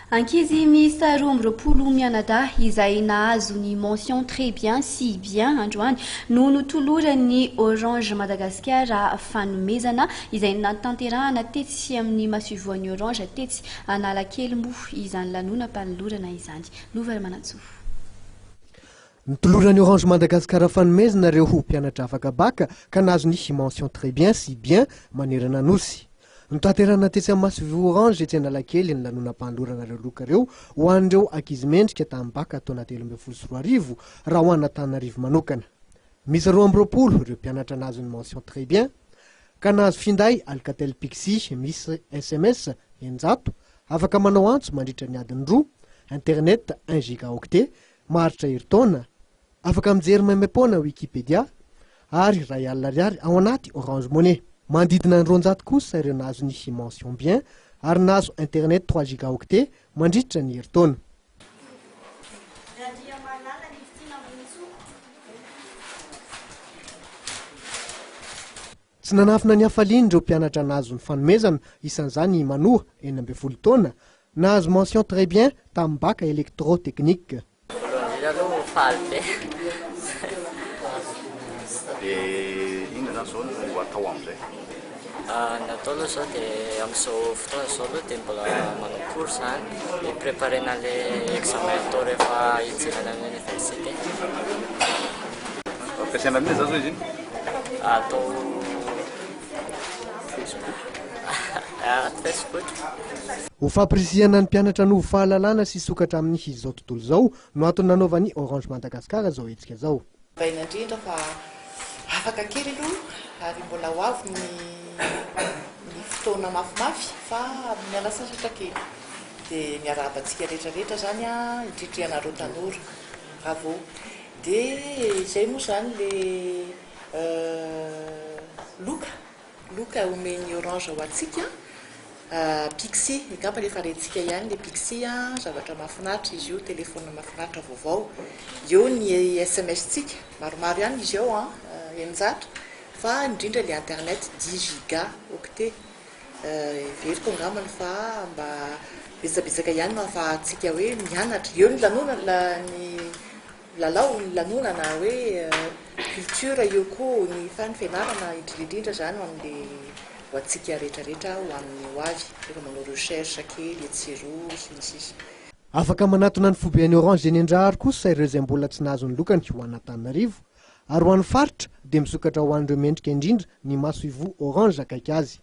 Ankizy miisa roa amby roapolo mianadahy izay nahazo ny mention très bien si bien androany no notolorany Orange Madagascar fanomezana izay natanterahana tetsy amin'ny masivoan'ny Orange tetsy Analakely moa izany lanonam-panolorana izany. Nouvelle Manantsoa. Nitolorany Orange Madagascar fanomezana reo mpianatra afaka baka ka nahazo ny mention très bien si bien manerana nosy. Nitaterana tetsy amin'ny masivo Orange etsy Analakely ny lanonam-panolorana reo loka reo ho an'ireo ankizy mendrika tamin'ny baka taona 2024 raha ho an'Antananarivo manokana. Misy roa amby roapolo ireo mpianatra nahazo ny mention très bien ka nahazo finday Alcatel Pixi misy SMS enjato afaka manao antso mandritra ny adiny roa, internet 1 gigaoctet maharitra herintaona, afaka mijery maimaimpona Wikipédia ary ray alina ariary ao anaty Orange Money. Mandidina ny 200 kosa ireo nahazo ny mention bien ary nahazo internet 3 gigaoctet mandritra ny herintaona. Tsy nanafina ny hafaliany ireo mpianatra nahazo ny fanomezana isan'izany Manoa 12 taona nahazo mention très bien tamin'ny baka électrotechnique. Natao aloha zao dia amin'izao fotoana zao aloha dia mbola manao cours dia préparena le examen atao rehefa hijerena amin'ny université. Ampiasaina amin'ny zao izy iny? Atao Facebook. Ho fampirisihana ny mpianatra no fahalalana sy sokatra amin'ny izao tontolo zao no antony nanaovany Orange Madagascar zao hetsika zao. Baina indrindra fa afaka kely aloha ary mbola ho avy ny fotoana mafimafy fa miala sasatra kely dia miarabantsika rehetrarehetra zany a indrindra ianareo tanora bravo dia izay moa zany le loka omeny Orange ho antsika Pixi ngamba rehefa rentsika ihany le Pixi zavatra mahafinaritra izy io, telefona mahafinaritra vaovao eo ny SMS tsika maromaro ihany izy eo enjato fa indrindra le internet 10 gigaoctet veriko angambany fa mba betsabetsaka ihany mahafahantsika hoe mianatra eo ny lanonana ny lalao ny lanonana hoe culture eo koa ny fianarana indrindra zany ho an'le ho antsika rehetrarehetra ho amin'ny ho avy rehefa manao recherche kely etsero sy ny sisa. Afaka manatona ny fobean'ny Orange eny an-drahary kosa ireo izay mbola tsy nahazo ny lokany ho an'Antananarivo ary ho an'ny faritra dia misokatra ho an'ireo mendrika indrindra ny maso ivo Orange akaiky azy.